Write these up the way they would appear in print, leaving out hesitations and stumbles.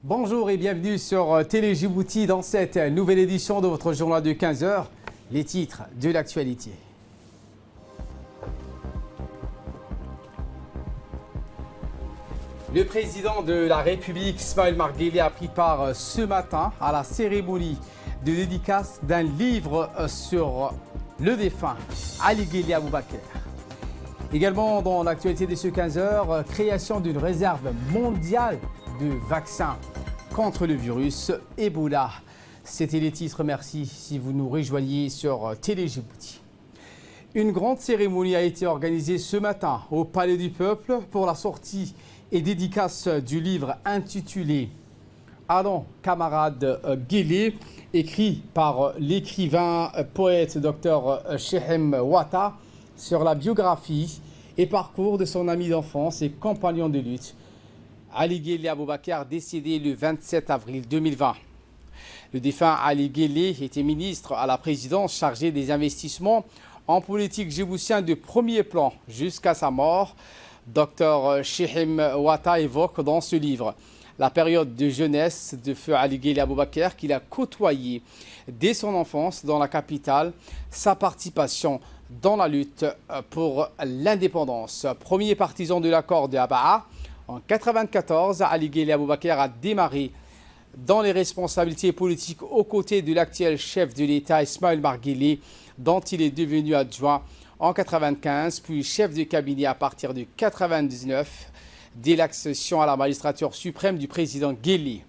Bonjour et bienvenue sur Télé Djibouti dans cette nouvelle édition de votre journal de 15 heures. Les titres de l'actualité. Le président de la République, Ismaël Omar Guelleh, a pris part ce matin à la cérémonie de dédicace d'un livre sur le défunt Ali Guelleh Aboubakar. Également dans l'actualité de ce 15 heures, création d'une réserve mondiale de vaccins contre le virus Ebola. C'était les titres, merci si vous nous rejoignez sur Télé Djibouti. Une grande cérémonie a été organisée ce matin au Palais du Peuple pour la sortie et dédicace du livre intitulé « Allons, camarade Guelleh », écrit par l'écrivain poète Dr Cheikhem Ouatta sur la biographie et parcours de son ami d'enfance et compagnon de lutte, Ali Guelleh Aboubakar, décédé le 27 avril 2020. Le défunt Ali Guelleh était ministre à la présidence chargé des investissements en politique djiboutienne de premier plan jusqu'à sa mort. Dr Cheikhem Ouatta évoque dans ce livre la période de jeunesse de feu Ali Guelleh Aboubakar qu'il a côtoyé dès son enfance dans la capitale, sa participation dans la lutte pour l'indépendance. Premier partisan de l'accord de Abaa, en 1994, Ali Guelleh Aboubakar a démarré dans les responsabilités politiques aux côtés de l'actuel chef de l'État Ismaël Omar Guelleh, dont il est devenu adjoint en 1995, puis chef de cabinet à partir de 1999, dès l'accession à la magistrature suprême du président Guelleh.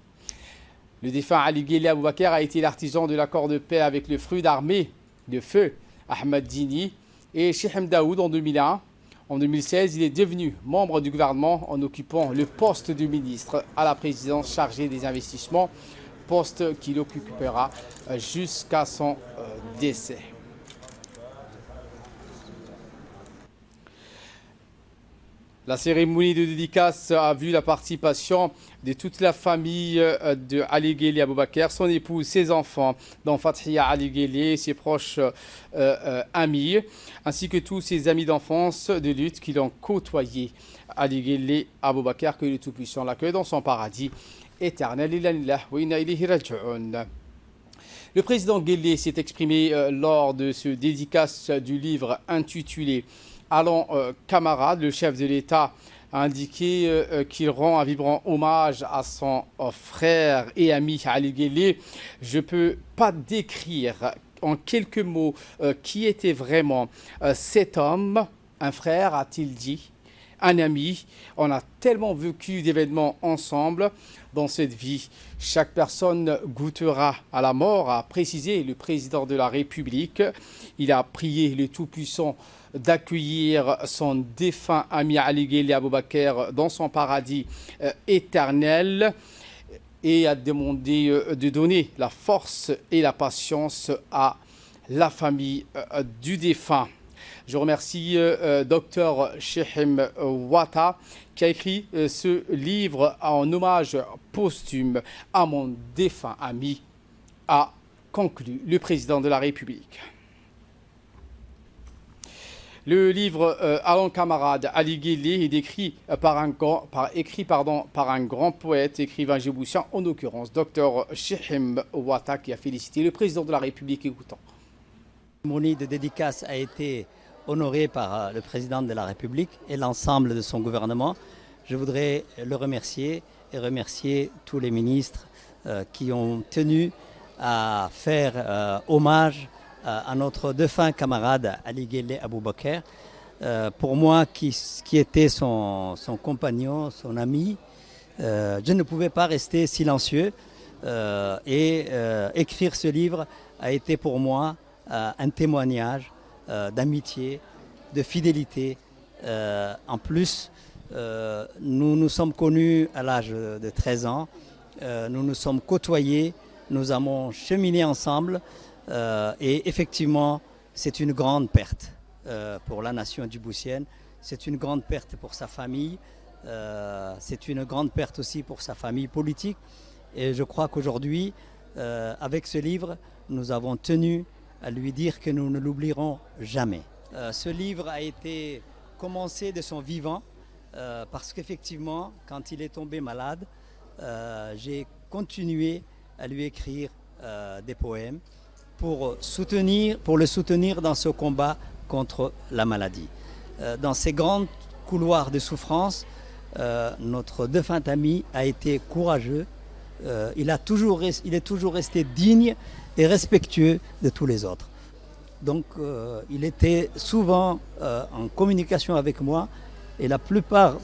Le défunt Ali Guelleh Aboubakar a été l'artisan de l'accord de paix avec le fruit d'armée de feu Ahmed Dini et Cheikh Daoud en 2001. En 2016, il est devenu membre du gouvernement en occupant le poste de ministre à la présidence chargée des investissements, poste qu'il occupera jusqu'à son décès. La cérémonie de dédicace a vu la participation de toute la famille de Ali Guelleh Aboubakar, son épouse, ses enfants, dont Fathia Ali Guelleh, ses proches amis, ainsi que tous ses amis d'enfance de lutte qui l'ont côtoyé. Ali Guelleh Aboubakar, que le Tout-Puissant l'accueille dans son paradis éternel. Le président Guelleh s'est exprimé lors de ce dédicace du livre intitulé Allons, camarade. Le chef de l'État a indiqué qu'il rend un vibrant hommage à son frère et ami Ali Guelleh. Je ne peux pas décrire en quelques mots qui était vraiment cet homme. Un frère, a-t-il dit, un ami. On a tellement vécu d'événements ensemble dans cette vie. Chaque personne goûtera à la mort, a précisé le président de la République. Il a prié le Tout-Puissant d'accueillir son défunt ami Ali Guelleh Aboubakar dans son paradis éternel et a demandé de donner la force et la patience à la famille du défunt. Je remercie Dr Cheikhem Ouatta qui a écrit ce livre en hommage posthume à mon défunt ami, a conclu le président de la République. Le livre Allons camarade Ali Guelleh est écrit par un grand poète, écrivain djiboutien, en l'occurrence Dr Cheikhem Ouatta, qui a félicité le président de la République. Écoutons. La cérémonie de dédicace a été honorée par le président de la République et l'ensemble de son gouvernement. Je voudrais le remercier et remercier tous les ministres qui ont tenu à faire hommage à notre défunt camarade Ali Guelleh Aboubakar. Pour moi, qui était son compagnon, son ami, je ne pouvais pas rester silencieux et écrire ce livre a été pour moi un témoignage d'amitié, de fidélité. En plus, nous nous sommes connus à l'âge de 13 ans, nous nous sommes côtoyés, nous avons cheminé ensemble. Et effectivement, c'est une grande perte pour la nation djiboutienne, c'est une grande perte pour sa famille, c'est une grande perte aussi pour sa famille politique. Et je crois qu'aujourd'hui, avec ce livre, nous avons tenu à lui dire que nous ne l'oublierons jamais. Ce livre a été commencé de son vivant, parce qu'effectivement, quand il est tombé malade, j'ai continué à lui écrire des poèmes pour le soutenir dans ce combat contre la maladie. Dans ces grands couloirs de souffrance, notre défunt ami a été courageux. Il est toujours resté digne et respectueux de tous les autres. Donc il était souvent en communication avec moi et la plupart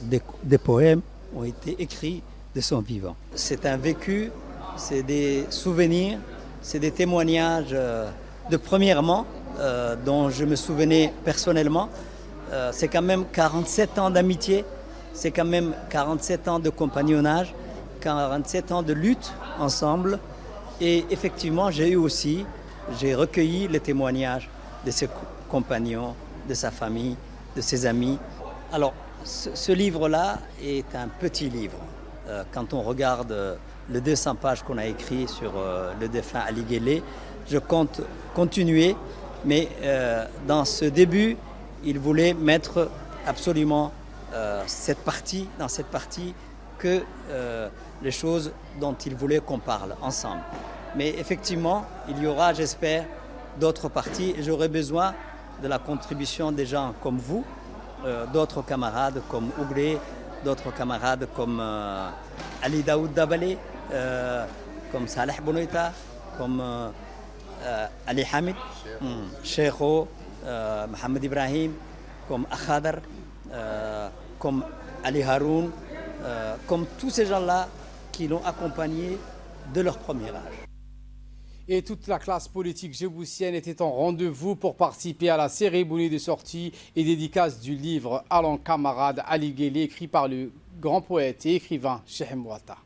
des poèmes ont été écrits de son vivant. C'est un vécu, c'est des souvenirs, c'est des témoignages de premièrement dont je me souvenais personnellement. C'est quand même 47 ans d'amitié, c'est quand même 47 ans de compagnonnage, 47 ans de lutte ensemble. Et effectivement, j'ai recueilli les témoignages de ses compagnons, de sa famille, de ses amis. Alors, ce livre-là est un petit livre. Quand on regarde les 200 pages qu'on a écrites sur le défunt Ali Guelleh, je compte continuer, mais dans ce début, il voulait mettre absolument dans cette partie que les choses dont il voulait qu'on parle ensemble. Mais effectivement, il y aura, j'espère, d'autres parties. J'aurai besoin de la contribution des gens comme vous, d'autres camarades comme Ouglé, d'autres camarades comme Ali Daoud Dabale, comme Saleh Bounoïta, comme Ali Hamid, Cheikho, Mohamed Ibrahim, comme Akhadar, comme Ali Haroun, comme tous ces gens-là qui l'ont accompagné de leur premier âge. Et toute la classe politique djiboutienne était en rendez-vous pour participer à la cérémonie de sortie et dédicace du livre Allant camarade Ali Guelleh, écrit par le grand poète et écrivain Cheikh Mouata.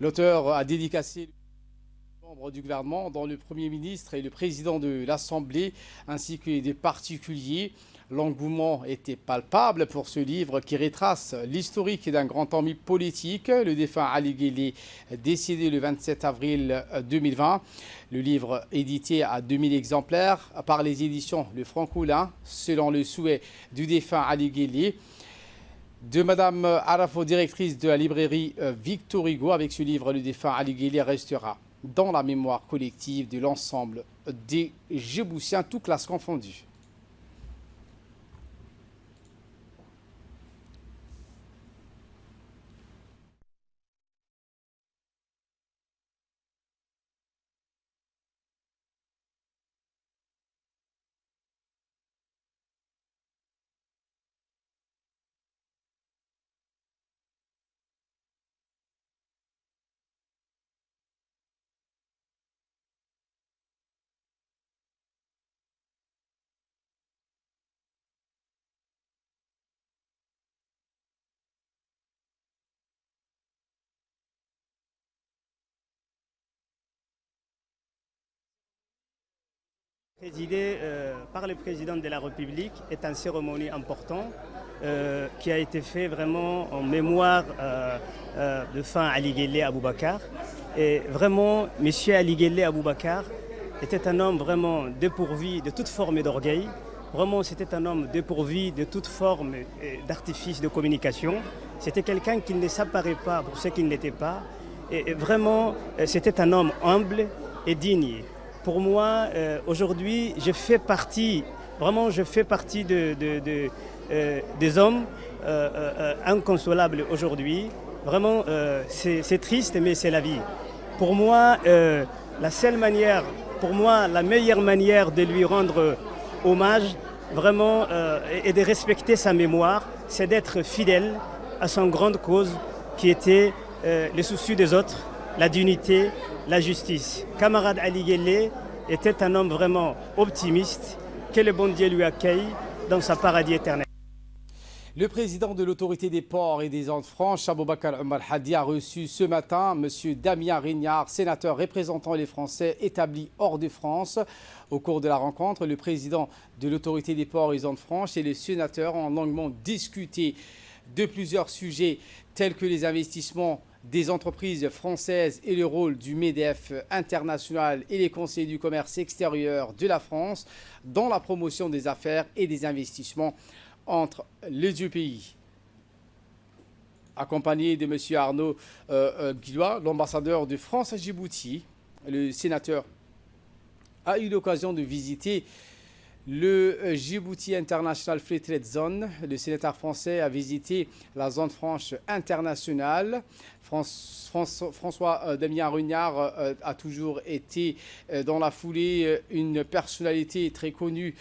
L'auteur a dédicacé les membres du gouvernement, dont le Premier ministre et le président de l'Assemblée, ainsi que des particuliers. L'engouement était palpable pour ce livre qui retrace l'historique d'un grand homme politique, le défunt Ali Guelleh, décédé le 27 avril 2020. Le livre, édité à 2000 exemplaires par les éditions Le Francoulin, selon le souhait du défunt Ali Guelleh. De Madame Arafo, directrice de la librairie Victor Hugo, avec ce livre, le défunt Ali Guelleh restera dans la mémoire collective de l'ensemble des Djiboutiens, toutes classes confondues. Présidé par le président de la République est une cérémonie importante qui a été faite vraiment en mémoire de fin Ali Guelleh Aboubakar. Et vraiment, M. Ali Guelleh Aboubakar était un homme vraiment dépourvu de toute forme d'orgueil. Vraiment, c'était un homme dépourvu de toute forme d'artifice de communication. C'était quelqu'un qui ne s'apparaît pas pour ce qu'il n'était pas. Et vraiment, c'était un homme humble et digne. Pour moi, aujourd'hui, je fais partie des hommes inconsolables aujourd'hui. Vraiment, c'est triste, mais c'est la vie. Pour moi, la meilleure manière de lui rendre hommage, vraiment, et de respecter sa mémoire, c'est d'être fidèle à son grande cause qui était le souci des autres, la dignité, la justice. Camarade Ali Guelleh était un homme vraiment optimiste, que le bon Dieu lui accueille dans sa paradis éternel. Le président de l'autorité des ports et des zones franches, Aboubakar Omar Hadi, a reçu ce matin M. Damien Rignard, sénateur représentant les Français établis hors de France. Au cours de la rencontre, le président de l'autorité des ports et zones franches et le sénateur ont longuement discuté de plusieurs sujets tels que les investissements des entreprises françaises et le rôle du MEDEF international et les conseillers du commerce extérieur de la France dans la promotion des affaires et des investissements entre les deux pays. accompagné de M. Arnaud Guillois, l'ambassadeur de France à Djibouti. Le sénateur a eu l'occasion de visiter le Djibouti International Free Trade Zone. Le sénateur français a visité la zone franche internationale. François Damien Rugnard a toujours été dans la foulée une personnalité très connue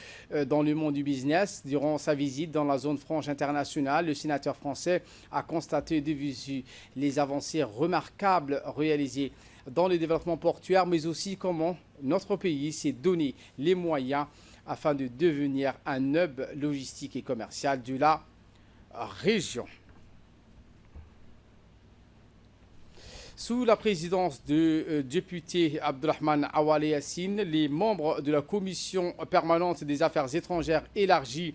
dans le monde du business. Durant sa visite dans la zone franche internationale, le sénateur français a constaté de visu les avancées remarquables réalisées dans le développement portuaire, mais aussi comment notre pays s'est donné les moyens afin de devenir un hub logistique et commercial de la région. Sous la présidence du député Abdelrahman Awale Yassine, les membres de la commission permanente des affaires étrangères élargie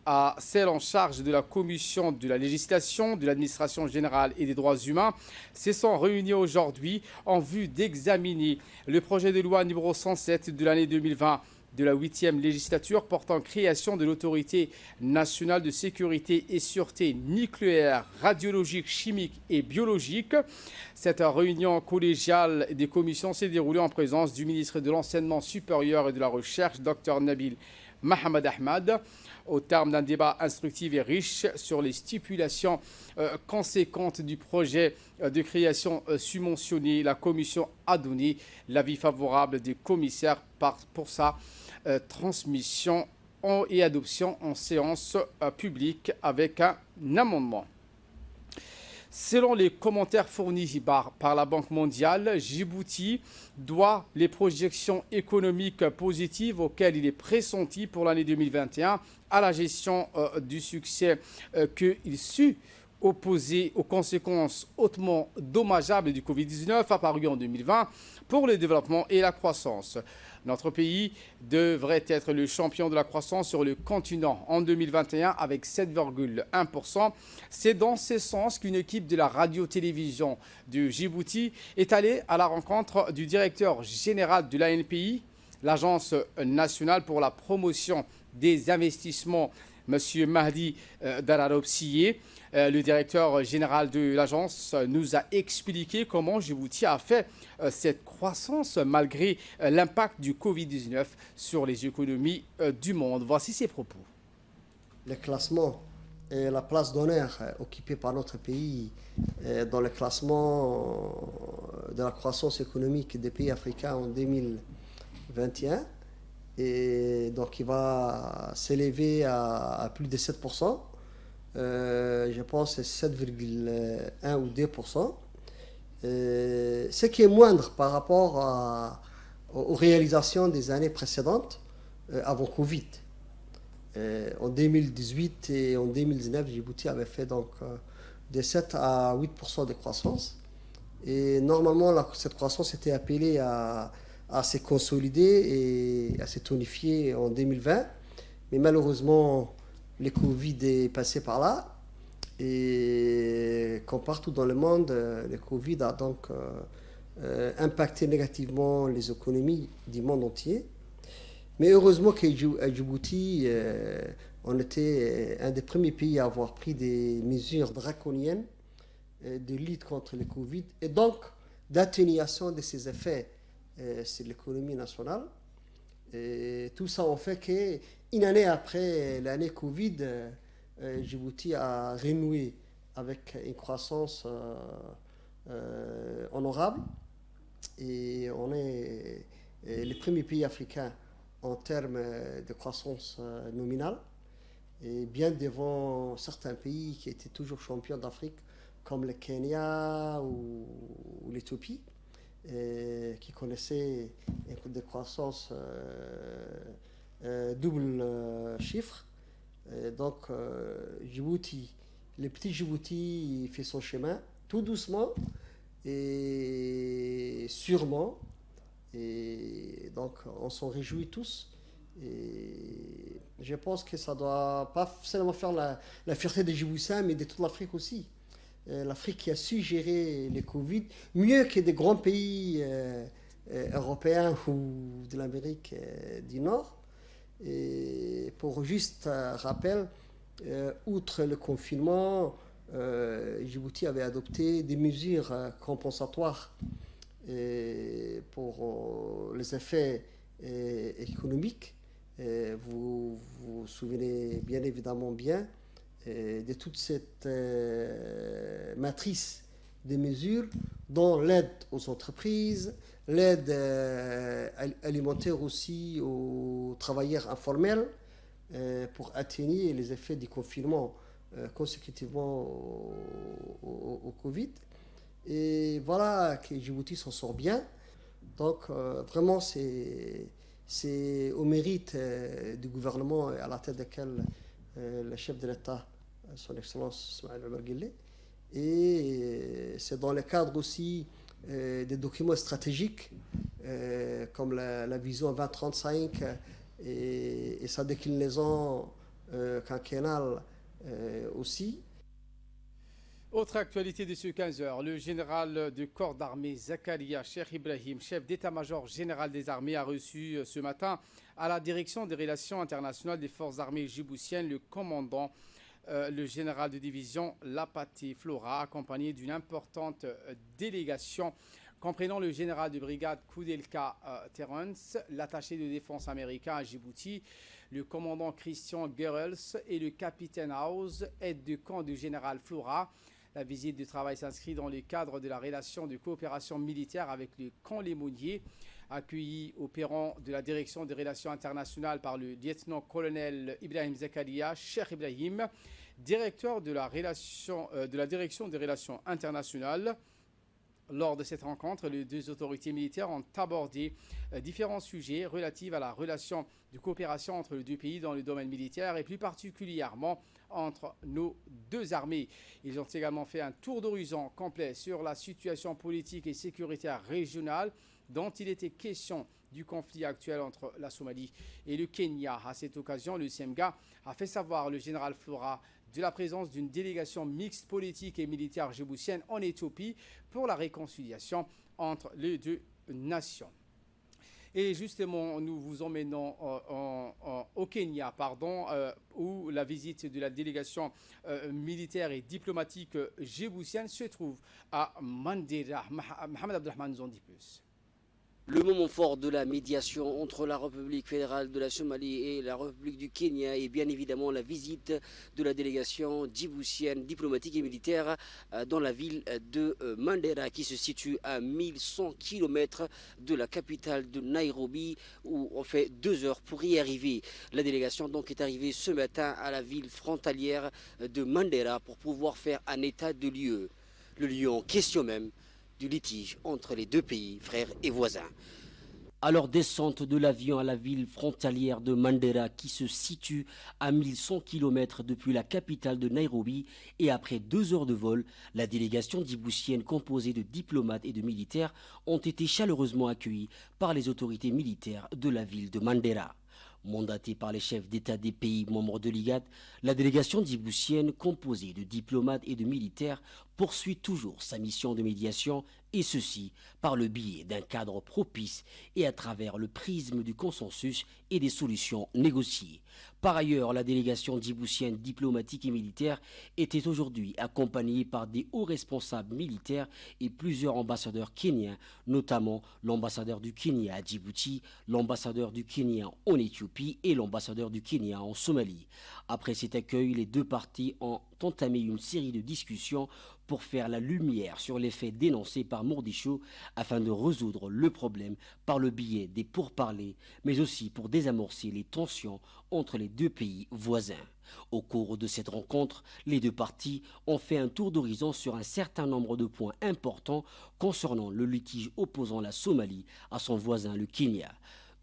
à celle en charge de la commission de la législation, de l'administration générale et des droits humains se sont réunis aujourd'hui en vue d'examiner le projet de loi numéro 107 de l'année 2020 de la 8e législature portant création de l'autorité nationale de sécurité et sûreté nucléaire, radiologique, chimique et biologique. Cette réunion collégiale des commissions s'est déroulée en présence du ministre de l'Enseignement supérieur et de la Recherche, Dr Nabil Mohamed Ahmad, au terme d'un débat instructif et riche sur les stipulations conséquentes du projet de création submentionné. La commission a donné l'avis favorable des commissaires pour sa transmission et adoption en séance publique avec un amendement. Selon les commentaires fournis par la Banque mondiale, Djibouti doit les projections économiques positives auxquelles il est pressenti pour l'année 2021 à la gestion du succès qu'il sut opposer aux conséquences hautement dommageables du Covid-19 apparu en 2020 pour le développement et la croissance. Notre pays devrait être le champion de la croissance sur le continent en 2021 avec 7,1%. C'est dans ce sens qu'une équipe de la radio-télévision de Djibouti est allée à la rencontre du directeur général de l'ANPI, l'Agence nationale pour la promotion des investissements, M. Mahdi Dararopsiye. Le directeur général de l'agence nous a expliqué comment Djibouti a fait cette croissance malgré l'impact du Covid-19 sur les économies du monde. Voici ses propos. Le classement et la place d'honneur occupée par notre pays dans le classement de la croissance économique des pays africains en 2021. Et donc il va s'élever à plus de 7%. Je pense que c'est 7,1 ou 2%. Ce qui est moindre par rapport aux réalisations des années précédentes avant Covid. En 2018 et en 2019, Djibouti avait fait donc de 7 à 8% de croissance. Et normalement, cette croissance était appelée à se consolider et à se tonifier en 2020. Mais malheureusement, le Covid est passé par là. Et comme partout dans le monde, le Covid a donc impacté négativement les économies du monde entier. Mais heureusement qu'à Djibouti, on était un des premiers pays à avoir pris des mesures draconiennes de lutte contre le Covid et donc d'atténuation de ses effets sur l'économie nationale. Et tout ça en fait qu'une année après l'année Covid, Djibouti a renoué avec une croissance honorable et on est le premier pays africain en termes de croissance nominale et bien devant certains pays qui étaient toujours champions d'Afrique comme le Kenya ou l'Éthiopie qui connaissaient des croissances double chiffre. Donc Djibouti, le petit Djibouti fait son chemin tout doucement et sûrement. Et donc on s'en réjouit tous. Et je pense que ça ne doit pas seulement faire la fierté des Djiboutiens, mais de toute l'Afrique aussi. L'Afrique qui a su gérer le Covid mieux que des grands pays européens ou de l'Amérique du Nord. Et pour juste rappel, outre le confinement, Djibouti avait adopté des mesures compensatoires pour les effets économiques. Vous vous souvenez bien évidemment bien de toute cette matrice des mesures, dont l'aide aux entreprises, l'aide alimentaire aussi aux travailleurs informels pour atténuer les effets du confinement consécutivement au Covid. Et voilà que Djibouti s'en sort bien. Donc vraiment c'est au mérite du gouvernement à la tête duquel le chef de l'État, son Excellence Ismaël Omar Guelleh. Et c'est dans le cadre aussi des documents stratégiques comme la vision 2035 et sa déclinaison quinquennale aussi. Autre actualité de ce 15h, le général du corps d'armée Zakaria Cheikh Ibrahim, chef d'état-major général des armées, a reçu ce matin à la direction des relations internationales des forces armées djiboutiennes le commandant, le général de division Lapati Flora, accompagné d'une importante délégation comprenant le général de brigade Koudelka Terrence, l'attaché de défense américain à Djibouti, le commandant Christian Goerels et le capitaine House, aide de camp du général Flora. La visite de travail s'inscrit dans le cadre de la relation de coopération militaire avec le camp Lémonier, accueilli au perron de la direction des relations internationales par le lieutenant-colonel Ibrahim Zakaria Cheikh Ibrahim, directeur de la direction des relations internationales. Lors de cette rencontre, les deux autorités militaires ont abordé différents sujets relatifs à la relation de coopération entre les deux pays dans le domaine militaire et plus particulièrement entre nos deux armées. Ils ont également fait un tour d'horizon complet sur la situation politique et sécuritaire régionale dont il était question du conflit actuel entre la Somalie et le Kenya. À cette occasion, le CMGA a fait savoir le général Flora de la présence d'une délégation mixte politique et militaire djiboutienne en Éthiopie pour la réconciliation entre les deux nations. Et justement, nous vous emmenons au Kenya, où la visite de la délégation militaire et diplomatique djiboutienne se trouve à Mandera. Mohamed Abdelrahman nous en dit plus. Le moment fort de la médiation entre la République fédérale de la Somalie et la République du Kenya est bien évidemment la visite de la délégation djiboutienne diplomatique et militaire dans la ville de Mandera qui se situe à 1100 km de la capitale de Nairobi où on fait 2 heures pour y arriver. La délégation donc est arrivée ce matin à la ville frontalière de Mandera pour pouvoir faire un état de lieu. Le lieu en question même du litige entre les deux pays, frères et voisins. À leur descente de l'avion à la ville frontalière de Mandera qui se situe à 1100 km depuis la capitale de Nairobi et après 2 heures de vol, la délégation djiboutienne composée de diplomates et de militaires ont été chaleureusement accueillis par les autorités militaires de la ville de Mandera. Mandatée par les chefs d'État des pays membres de l'IGAD, la délégation djiboutienne composée de diplomates et de militaires poursuit toujours sa mission de médiation et ceci par le biais d'un cadre propice et à travers le prisme du consensus et des solutions négociées. Par ailleurs, la délégation djiboutienne diplomatique et militaire était aujourd'hui accompagnée par des hauts responsables militaires et plusieurs ambassadeurs kenyans, notamment l'ambassadeur du Kenya à Djibouti, l'ambassadeur du Kenya en Éthiopie et l'ambassadeur du Kenya en Somalie. Après cet accueil, les deux parties ont entamé une série de discussions pour faire la lumière sur les faits dénoncés par Mogadiscio afin de résoudre le problème par le biais des pourparlers, mais aussi pour désamorcer les tensions entre les deux pays voisins. Au cours de cette rencontre, les deux parties ont fait un tour d'horizon sur un certain nombre de points importants concernant le litige opposant la Somalie à son voisin le Kenya.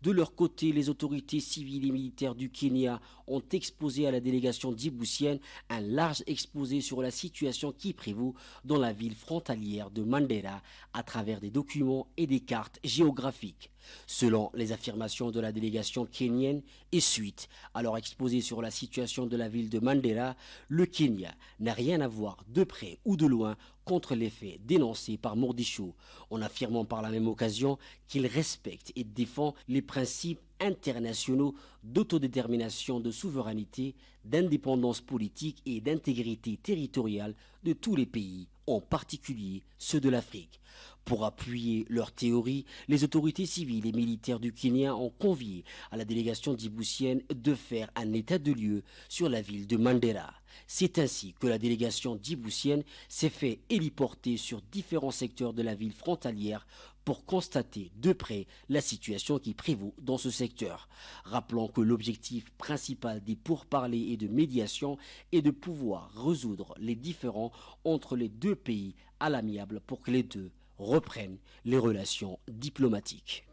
De leur côté, les autorités civiles et militaires du Kenya ont exposé à la délégation djiboutienne un large exposé sur la situation qui prévaut dans la ville frontalière de Mandera à travers des documents et des cartes géographiques. Selon les affirmations de la délégation kenyenne et suite à leur exposé sur la situation de la ville de Mandera, le Kenya n'a rien à voir de près ou de loin contre les faits dénoncés par Mogadiscio, en affirmant par la même occasion qu'il respecte et défend les principes internationaux d'autodétermination, de souveraineté, d'indépendance politique et d'intégrité territoriale de tous les pays, en particulier ceux de l'Afrique. Pour appuyer leur théorie, les autorités civiles et militaires du Kenya ont convié à la délégation djiboutienne de faire un état de lieu sur la ville de Mandera. C'est ainsi que la délégation djiboutienne s'est fait héliporter sur différents secteurs de la ville frontalière pour constater de près la situation qui prévaut dans ce secteur. Rappelons que l'objectif principal des pourparlers et de médiation est de pouvoir résoudre les différends entre les deux pays à l'amiable pour que les deux reprennent les relations diplomatiques.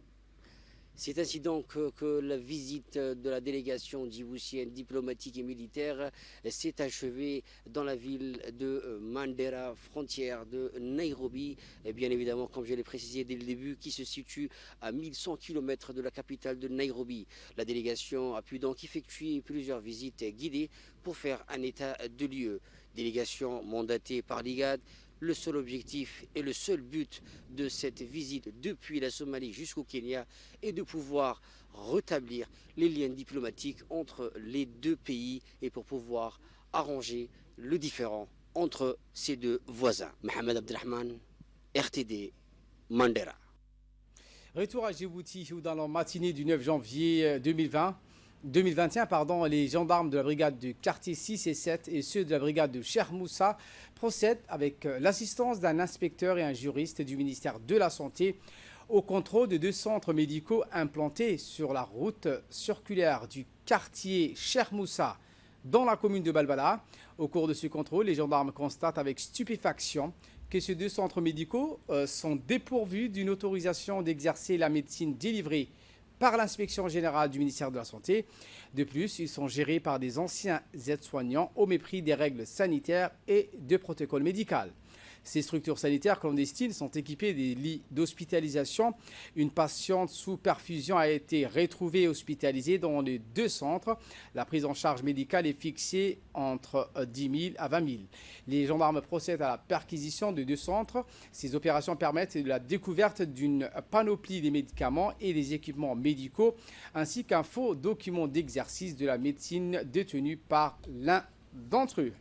C'est ainsi donc que la visite de la délégation djiboutienne diplomatique et militaire s'est achevée dans la ville de Mandera, frontière de Nairobi, et bien évidemment, comme je l'ai précisé dès le début, qui se situe à 1100 km de la capitale de Nairobi. La délégation a pu donc effectuer plusieurs visites guidées pour faire un état de lieu. Délégation mandatée par l'IGAD. Le seul objectif et le seul but de cette visite depuis la Somalie jusqu'au Kenya est de pouvoir rétablir les liens diplomatiques entre les deux pays et pour pouvoir arranger le différend entre ces deux voisins. Mohamed Abdelrahman, RTD, Mandera. Retour à Djibouti où dans la matinée du 9 janvier 2021, les gendarmes de la brigade du quartier 6 et 7 et ceux de la brigade de Cheikh Moussa procèdent avec l'assistance d'un inspecteur et un juriste du ministère de la Santé au contrôle de 2 centres médicaux implantés sur la route circulaire du quartier Cheikh Moussa dans la commune de Balbala. Au cours de ce contrôle, les gendarmes constatent avec stupéfaction que ces 2 centres médicaux sont dépourvus d'une autorisation d'exercer la médecine délivrée par l'inspection générale du ministère de la Santé. De plus, ils sont gérés par des anciens aides-soignants au mépris des règles sanitaires et de protocole médical. Ces structures sanitaires clandestines sont équipées des lits d'hospitalisation. Une patiente sous perfusion a été retrouvée hospitalisée dans les 2 centres. La prise en charge médicale est fixée entre 10 000 à 20 000. Les gendarmes procèdent à la perquisition de 2 centres. Ces opérations permettent la découverte d'une panoplie des médicaments et des équipements médicaux, ainsi qu'un faux document d'exercice de la médecine détenu par l'un d'entre eux.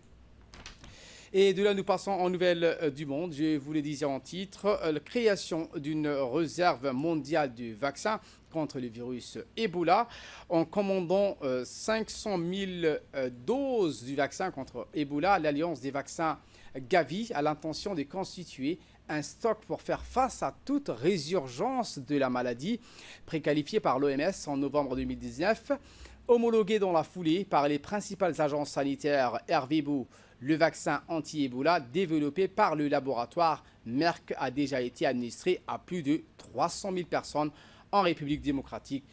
Et de là, nous passons en nouvelles du monde. Je vous le disais en titre, la création d'une réserve mondiale de vaccins contre le virus Ebola en commandant 500 000 doses du vaccin contre Ebola. L'Alliance des vaccins Gavi a l'intention de constituer un stock pour faire face à toute résurgence de la maladie, préqualifiée par l'OMS en novembre 2019. Homologué dans la foulée par les principales agences sanitaires RVBO, le vaccin anti-Ebola développé par le laboratoire Merck a déjà été administré à plus de 300 000 personnes en République démocratique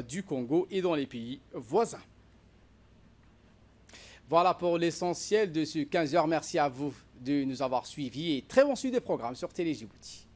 du Congo et dans les pays voisins. Voilà pour l'essentiel de ce 15h. Merci à vous de nous avoir suivis et très bon suivi des programmes sur Télé Djibouti.